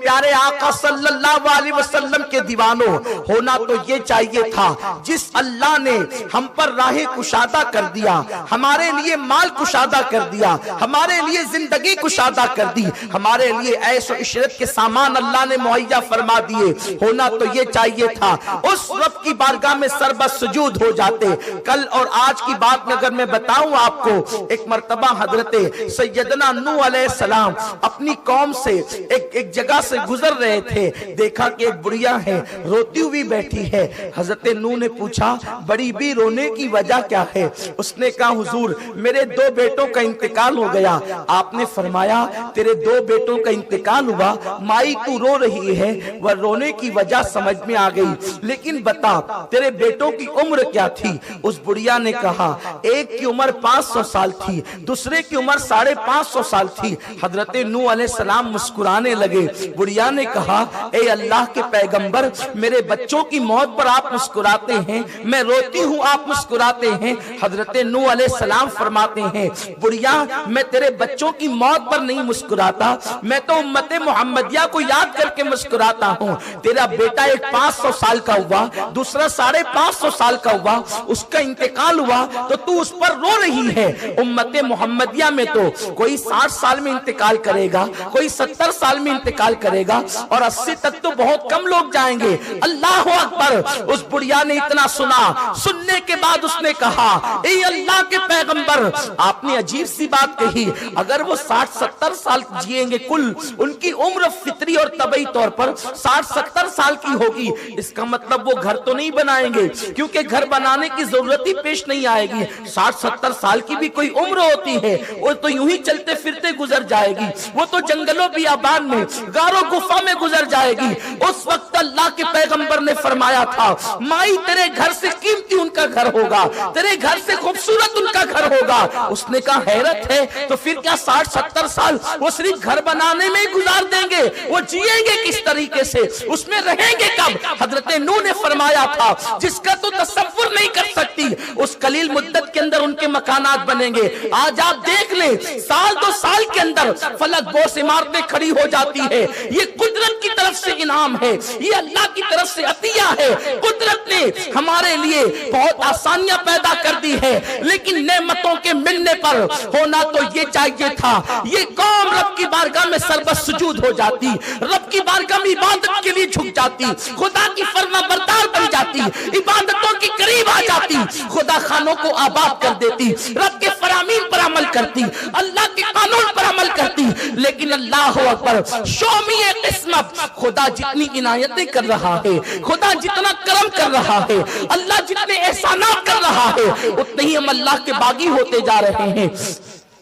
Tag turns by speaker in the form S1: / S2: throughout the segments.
S1: प्यारे आका सल्लल्लाहु अलैहि वसल्लम के दीवानों, होना तो ये चाहिए था जिस अल्लाह ने हम पर राह कुशादा कर दिया, हमारे लिए माल कुशादा कर दिया, हमारे लिए जिंदगी कुशादा कर दी, हमारे लिए ऐशो इशरत के सामान अल्लाह ने मुहैया फरमा दिए, होना तो ये चाहिए था उस रब की बारगाह में सरबस सुजूद हो जाते। कल और आज की बात में अगर मैं बताऊं आपको, एक मर्तबा हजरते सैयदना नूह अलैहिस्सलाम अपनी कौम से एक जगह से गुजर रहे थे, देखा कि एक बुढ़िया है रोती हुई बैठी है। हजरत नूह ने पूछा बड़ी भी रोने की वजह क्या है? उसने कहा हुजूर मेरे 2 बेटों का इंतकाल हो गया। आपने फरमाया तेरे 2 बेटों का इंतकाल हुआ, माई तू रो रही है, वह रोने की वजह समझ में आ गई, लेकिन बता तेरे बेटों की उम्र क्या थी? उस बुढ़िया ने कहा एक की उम्र 500 साल थी, दूसरे की उम्र 550 साल थी। हजरत नूह अलैहिस्सलाम मुस्कुराने लगे। बुढ़िया ने कहा ए अल्लाह के पैगंबर, मेरे बच्चों की मौत पर आप मुस्कुराते हैं, मैं रोती हूँ आप मुस्कुराते हैं। हजरत नूह अलैहिस्सलाम फरमाते हैं बुढ़िया मैं तेरे बच्चों की मौत पर नहीं मुस्कुराता, मैं तो उम्मते मुहम्मदिया को याद करके मुस्कुराता हूँ। तेरा बेटा एक 500 साल का हुआ, दूसरा 550 साल का हुआ, उसका इंतकाल हुआ तो तू उस पर रो रही है। उम्मते मुहम्मदिया में तो कोई 60 साल में इंतकाल करेगा, कोई 70 साल में इंतकाल करेगा और 80 तक तो बहुत कम लोग जाएंगे। अल्लाह अकबर। उस बुढ़िया ने इतना सुना, सुनने के बाद उसने कहा ए अल्लाह के पैगंबर, आपने अजीब सी बात कही, अगर वो 60-70 साल जिएंगे, कुल उनकी उम्र फितरी और तबई तौर पर 60-70 साल की होगी, इसका मतलब वो घर तो नहीं बनाएंगे, क्योंकि घर बनाने की जरूरत ही पेश नहीं आएगी। 60-70 साल की भी कोई उम्र होती है, वो तो यूं ही चलते फिरते गुजर जाएगी, वो तो जंगलों बियाबान में गारों गुफा में गुजर जाएगी। उस वक्त अल्लाह के पैगंबर ने फरमाया था माई तेरे घर से कीमती उनका घर होगा, तेरे घर से खूबसूरत उनका घर होगा। उसने कहा हैरत है, तो फिर क्या 60-70 साल वो सिर्फ घर बनाने में गुजार देंगे? वो जिएंगे किस तरीके से, उसमें रहेंगे कब? हजरत नूह ने फरमाया था जिसका तो तसव्वुर नहीं कर सकती, उस कलील मुद्दत के अंदर उनके मकानात बनेंगे। आज आप देख ले, साल 2 साल के अंदर फलक बोस इमारतें खड़ी हो जाती है। ये कुदरत की तरफ से इनाम है, ये अल्लाह की तरफ से अतिया है। कुदरत ने हमारे लिए बहुत आसानियां पैदा कर दी है, लेकिन नेमतों के मिलने पर होना तो ये चाहिए था ये कौम रब की बारगाह में सरबस सुजूद हो जाती, रब की बारगाह में इबादत के लिए झुक जाती, खुदा की फरमाबरदार बन जाती, इबादतों के करीब आ जाती, खुदा खानों को आबाद कर देती, रब के फरामीन पर अमल करती, अल्लाह के कानून पर अमल करती। लेकिन अल्लाह अकबर, शौमिए किस्मत, खुदा जितनी इनायतें कर रहा है, खुदा जितना करम कर रहा है, अल्लाह जितने एहसानात कर रहा है, उतने ही हम अल्लाह के बागी होते जा रहे हैं,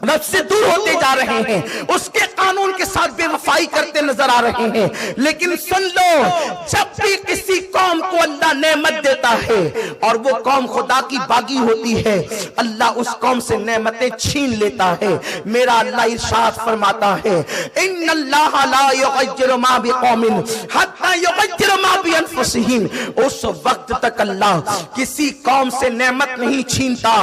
S1: रब से दूर होते जा रहे हैं, उसके कानून के साथ बेवफाई करते नजर आ रहे हैं। लेकिन सुन लो, जब भी किसी कौम को अल्लाह नेमत देता है और वो कौम खुदा की बागी होती है, अल्लाह उस कौम से नेमतें छीन लेता है। मेरा अल्लाह इरशाद फरमाता है इन्नल्लाह ला युगय्यिरु मा बिकौमिन हत्ता युगय्यिरु मा बिअनफुसिहिम। उस वक्त तक अल्लाह किसी कौम से नेमत नहीं छीनता,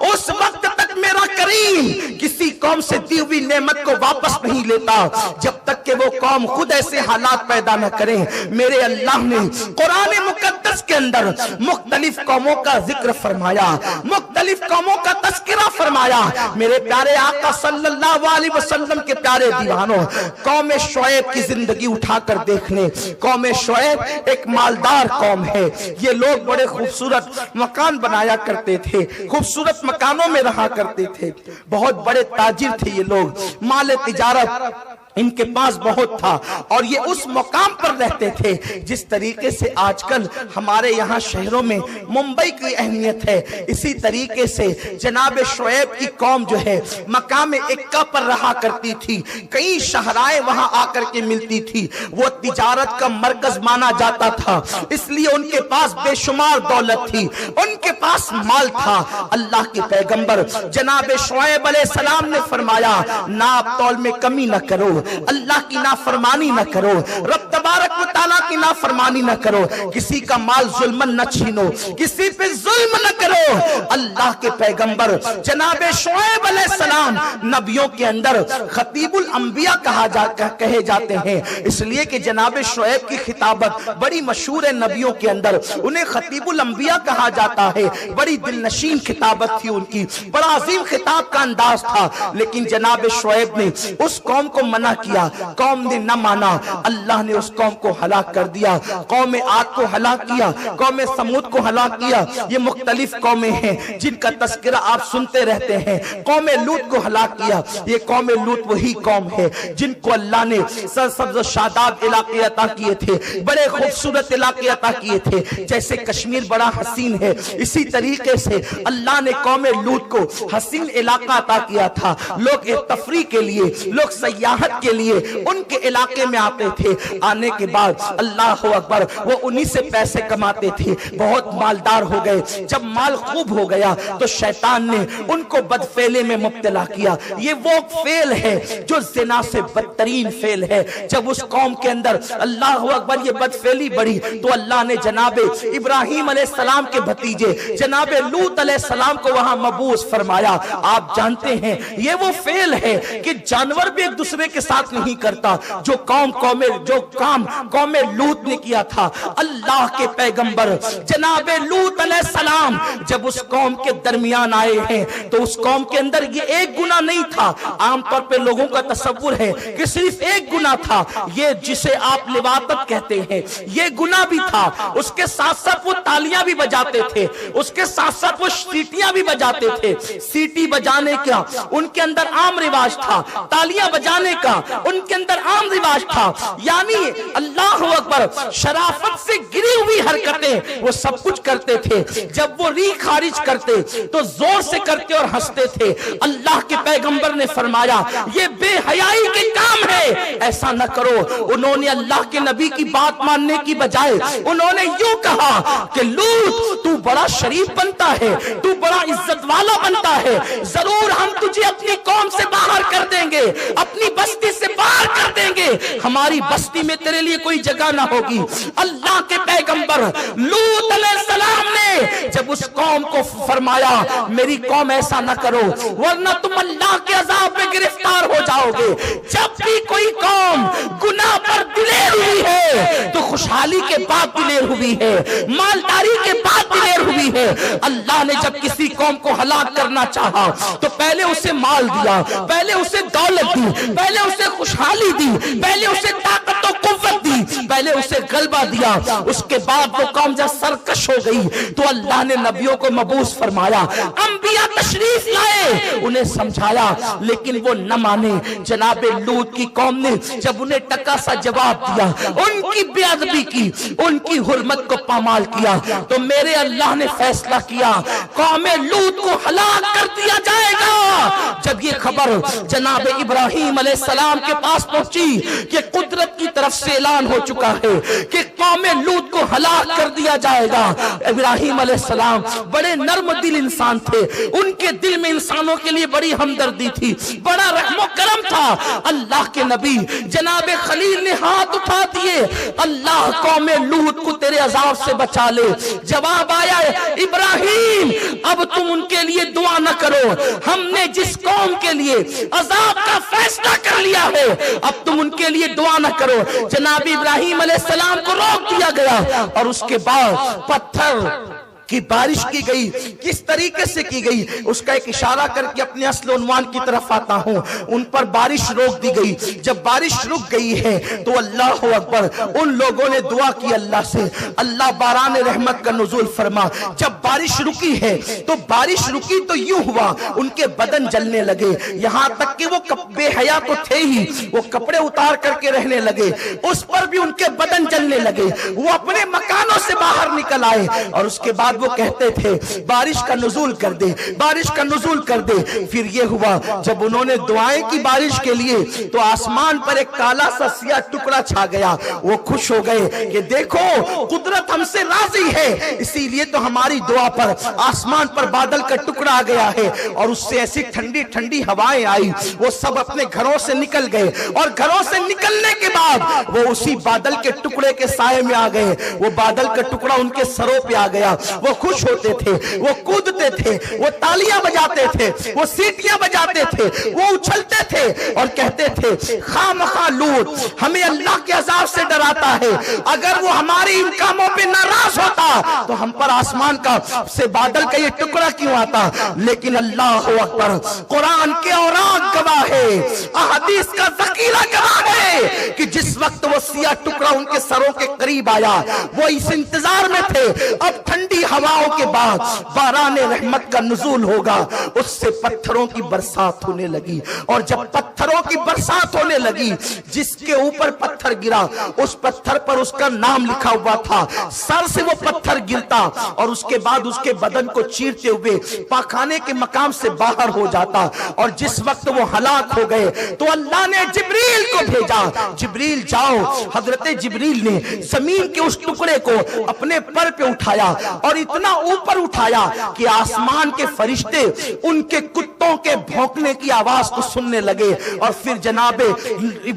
S1: उस वक्त तक मेरा करीम किसी कौम से दी हुई नेमत को वापस नहीं लेता, जब तक कि वो कौम खुद ऐसे हालात पैदा न करे। मेरे अल्लाह ने कुरान मुकद्दस के अंदर मुख्तलिफ कौमों का जिक्र फरमाया, मुख्तलिफ कौमों का तस्करा फरमाया। मेरे प्यारे आका सल्लल्लाहु अलैहि वसल्लम के प्यारे दीवानों, कौम शुएब की जिंदगी उठाकर देख लें। कौम शुएब एक मालदार कौम है, ये लोग बड़े खूबसूरत मकान बनाया करते थे, खूबसूरत मकानों में रहा करते थे, बहुत बड़े ताजिर थे ये लोग, माल तिजारत इनके पास बहुत था और ये उस मुकाम पर रहते थे जिस तरीके से आजकल हमारे यहाँ शहरों में मुंबई की अहमियत है। इसी तरीके से जनाब शुएब की कौम जो है मकाम इक्का पर रहा करती थी, कई शहराएं वहां आकर के मिलती थी, वो तिजारत का मरकज माना जाता था, इसलिए उनके पास बेशुमार दौलत थी, उनके पास माल था। अल्लाह के पैगंबर जनाब शुएब अलैहिस्सलाम ने फरमाया नाप तौल में कमी न करो, अल्लाह की नाफरमानी न करो, रब तबारक व तआला की नाफरमानी न करो, किसी का माल जुल्मन न छीनो, किसी पे जुल्म न करो। अल्लाह के पैगंबर जनाब शुएब अलैहिस्सलाम नबियों के अंदर खतीबुल अंबिया कहे जाते हैं, इसलिए कि जनाब शुएब की खिताबत बड़ी मशहूर है नबियों के अंदर, उन्हें खतीबुल अंबिया कहा जाता है। बड़ी दिलनशीन खिताबत थी उनकी, बड़ा अजीम खिताब का अंदाज था। लेकिन जनाब शुएब ने उस कौम को मना किया, कौम ने न माना, अल्लाह ने उस कौम को हलाक कर दिया। कौम आद को हलाक किया, कौम समूद को हलाक किया। ये मुख्तलिफ कौमें हैं जिनका तस्करा आप सुनते रहते हैं। कौम लूत को हलाक किया, ये कौम लूत वही कौम है जिनको अल्लाह ने सरसब्ज शादाब इलाके अता किए थे, बड़े खूबसूरत इलाके अता किए थे। जैसे कश्मीर बड़ा हसीन है, इसी तरीके से अल्लाह ने कौम लूत को हसीन इलाका अता किया था। लोग तफरी के लिए, लोग सयाहत के लिए उनके इलाके में आते थे। आने के बाद अल्लाह अकबर, वो उन्हीं से पैसे कमाते थे, बहुत मालदार हो गए। जब माल खूब हो गया तो शैतान ने उनको बदफेले में मुब्तला किया। ये वो फेल है जो ज़िना से बदतरीन फेल है। जब उस कौम के अंदर अल्लाह अकबर ये बदफेली बढ़ी तो अल्लाह ने जनाबे इब्राहिम अलैहिस्सलाम के भतीजे जनाबे लूत अलैहिस्सलाम को वहां मबूस फरमाया। आप जानते हैं ये वो फेल है कि जानवर भी एक दूसरे के साथ नहीं करता, जो काम कौम लूत ने किया था। अल्लाह के पैगंबर जनाबे लूत अलैहिस्सलाम जब उस कौम के दरमियान आए हैं तो उस कौम के अंदर ये एक गुनाह नहीं था। आमतौर पे लोगों का तसव्वुर है कि सिर्फ एक गुनाह था, ये जिसे आप लिवातत कहते हैं, ये गुनाह भी था। उसके साथ साथ वो तालियां भी बजाते थे, उसके साथ साथ वो सीटियां भी बजाते थे। सीटी बजाने का उनके अंदर आम रिवाज था, तालियां बजाने का उनके अंदर आम रिवाज था। यानी अल्लाह अकबर, शराफत से गिरी हुई हरकतें वो सब कुछ करते थे। जब वो री खारिज करते तो जोर से करते और हंसते थे। अल्लाह के पैगंबर ने फरमाया ये बेहयाई के काम है, ऐसा न करो। उन्होंने अल्लाह के नबी की बात मानने की बजाय उन्होंने यूं कहा कि लूत तू बड़ा शरीफ बनता है, तू बड़ा इज्जत वाला बनता है, जरूर हम तुझे अपनी कौम से बाहर कर देंगे, अपनी बस्ती से बाहर कर देंगे, हमारी बस्ती में तेरे लिए कोई जगह ना होगी। अल्लाह के पैगंबर लूत अलैहिस्सलाम ने जब उस कौम को फरमाया मेरी कौम ऐसा ना करो वरना तुम अल्लाह के अजाब में गिरफ्तार हो जाओगे। जब भी कोई कौम गुनाह पर दिलेर हुई है तो खुशहाली के बाद दिलेर हुई है, मालदारी के बाद दिलेर हुई है। अल्लाह ने जब किसी कौम को हलाक करना चाहा तो पहले उसे माल दिया, पहले उसे दौलत दी, पहले उसे खुशहाली दी, पहले उसे ताकत और कुव्वत दी, पहले उसे गलबा दिया। उसके बाद वो कौम जब सरकश हो गई तो अल्लाह ने नबियों को मबूस फरमाया, अंबिया तशरीफ लाए, उन्हें समझाया, लेकिन वो न माने। जनाबे लूत की कौम ने जब उन्हें टका सा जवाब दिया, उनकी बेअदबी की, उनकी हुर्मत को पामाल किया, तो मेरे अल्लाह ने फैसला किया कौम लूत को हलाक कर दिया जाएगा। जब ये खबर जनाबे इब्राहिम अलैहिस्सलाम के पास पहुंची कि कुदरत की तरफ से ऐलान हो चुका है कि कौम लूत को हलाक कर दिया जाएगा, इब्राहिम अलैहिस्सलाम बड़े नर्म दिल इंसान थे, उनके दिल में इंसानों के लिए बड़ी हमदर्दी थी, बड़ा रहमो करम था। अल्लाह के नबी जनाबे खलील ने हाथ उठा दिए, अल्लाह कौम लूत को तेरे अजाब से बचा ले। जवाब आया इब्राहिम अब तुम उनके लिए दुआ न करो, हमने जिस कौम के लिए अजाब का फैसला कर लिया है अब तुम उनके लिए दुआ न करो। जनाब इब्राहिम अलैहिस्सलाम को रोक दिया गया और उसके बाद पत्थर की बारिश की गई। किस तरीके से की गई उसका एक इशारा करके अपने असल उन्वान की तरफ आता हूं। उन पर बारिश रोक दी गई। जब बारिश रुक गई है तो अल्लाह अकबर, उन लोगों ने दुआ की अल्लाह से, अल्लाह बारान रहमत का नुज़ूल फरमा। जब बारिश रुकी है तो बारिश रुकी तो यूं हुआ उनके बदन जलने लगे, यहां तक कि वो बेहया तो थे ही, वो कपड़े उतार करके रहने लगे, उस पर भी उनके बदन जलने लगे। वो अपने मकानों से बाहर निकल आए और उसके बाद بعد وہ کہتے تھے بارش کا نزول کر دے، بارش کا نزول کر دے۔ پھر یہ ہوا جب انہوں نے دعائیں کی بارش کے لیے تو آسمان پر ایک کالا سا سیاہ ٹکڑا چھا گیا۔ وہ خوش ہو گئے کہ دیکھو قدرت ہم سے راضی ہے، اسی لیے تو ہماری دعا پر آسمان پر بادل کا ٹکڑا آ گیا ہے۔ اور اس سے ایسی ٹھنڈی ٹھنڈی ہوائیں آئی، وہ سب اپنے گھروں سے نکل گئے، اور گھروں سے نکلنے کے بعد وہ اسی بادل کے ٹکڑے کے سائے میں آ گئے۔ وہ بادل کا ٹکڑا ان کے سروں پہ آ گیا۔ وہ خوش ہوتے تھے، وہ کودتے تھے، وہ تالیاں بجاتے تھے، وہ سیٹیاں بجاتے تھے، وہ اچھلتے تھے اور کہتے تھے خامخواہ لوط ہمیں اللہ کے عذاب سے ڈراتا ہے، اگر وہ ہماری ان کاموں پہ ناراض ہوتا تو ہم پر آسمان کا سے بادل کا یہ ٹکڑا کیوں آتا؟ لیکن اللہ اکبر، قرآن کے اوراق گواہ ہے، احادیث کا ذخیرہ گواہ ہے کہ جس وقت وہ سیاہ ٹکڑا ان کے سروں کے قریب آیا وہ اس انتظار میں تھے اب ٹھنڈی ہواؤں کے بعد باران رحمت کا نزول ہوگا۔ اس سے پتھروں کی برسات ہونے لگی، اور جب پتھروں کی برسات ہونے لگی جس کے اوپر پتھر گرا اس پتھر پر اس کا نام لکھا ہوا تھا، سر سے وہ پتھر گرتا اور اس کے بعد اس کے بدن کو چیرتے ہوئے پاخانے کے مقام سے باہر ہو جاتا۔ اور جس وقت وہ ہلاک ہو گئے تو اللہ نے جبریل کو بھیجا، جبریل جاؤ۔ حضرت جبریل نے زمین کے اس ٹکڑے کو اپنے پر پہ اٹھایا اور اتنا اوپر اٹھایا کہ آسمان کے فرشتے ان کے کتوں کے بھونکنے کی آواز کو سننے لگے۔ اور پھر جناب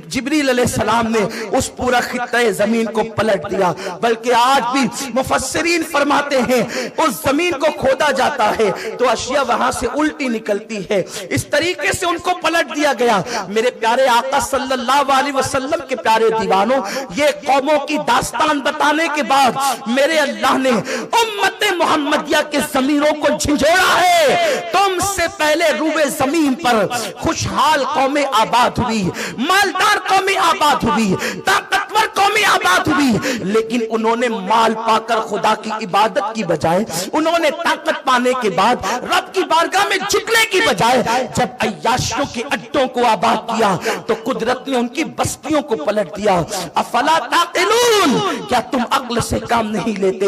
S1: جبریل علیہ السلام نے اس پورا خطہ زمین کو پلٹ دیا۔ بلکہ آج بھی مفسرین فرماتے ہیں اس زمین کو کھودا جاتا ہے تو اشیاء وہاں سے الٹی نکلتی ہے، اس طریقے سے ان کو پلٹ دیا گیا۔ میرے پیارے آقا صلی اللہ علیہ وسلم کے پیارے دیوانوں، یہ قوموں کی داستان بتانے کے بعد میرے اللہ نے امت محمدیہ کے ضمیروں کو جھنجھوڑا ہے۔ تم سے پہلے روئے زمین پر خوشحال قومیں آباد ہوئی، مالدار قومیں آباد ہوئی، طاقتور قومیں آباد ہوئی، لیکن انہوں نے مال پا کر خدا کی عبادت کی بجائے، انہوں نے طاقت پانے کے بعد رب کی بارگاہ میں جھکنے کی بجائے جب عیاشیوں کے اڈوں کو آباد کیا تو قدرت نے ان کی بستیوں کو پلٹ دیا۔ افلا تعقلون، کیا تم عقل سے کام نہیں لیتے؟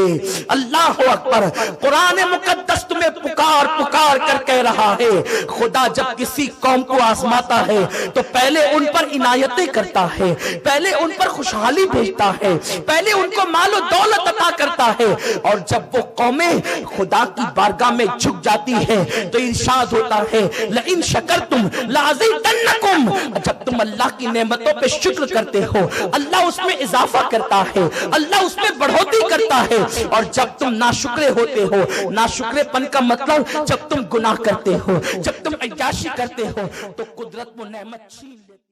S1: اللہ اکبر، قرآن مقدس تمہیں پکار پکار کر کہہ رہا ہے خدا جب کسی قوم کو آزماتا ہے تو پہلے ان پر عنایتیں کرتا ہے، پہلے ان پر خوشحالی بھیجتا ہے، پہلے ان کو مال و دولت عطا کرتا ہے، اور جب وہ قومیں خدا کی بارگاہ میں جھک جاتی ہیں تو ارشاد ہوتا ہے لئن شکرتم لازیدنکم، جب تم اللہ کی نعمتوں پہ شکر کرتے ہو اللہ اس میں اضافہ کرتا ہے، اللہ اس میں بڑھوتری کرتا ہے، اور جب تم ناشکرے ہوتے ہو، ناشکرے پن کا مطلب جب تم گناہ کرتے ہو، جب تم عیاشی کرتے ہو تو قدرت وہ نعمت چھین لیتی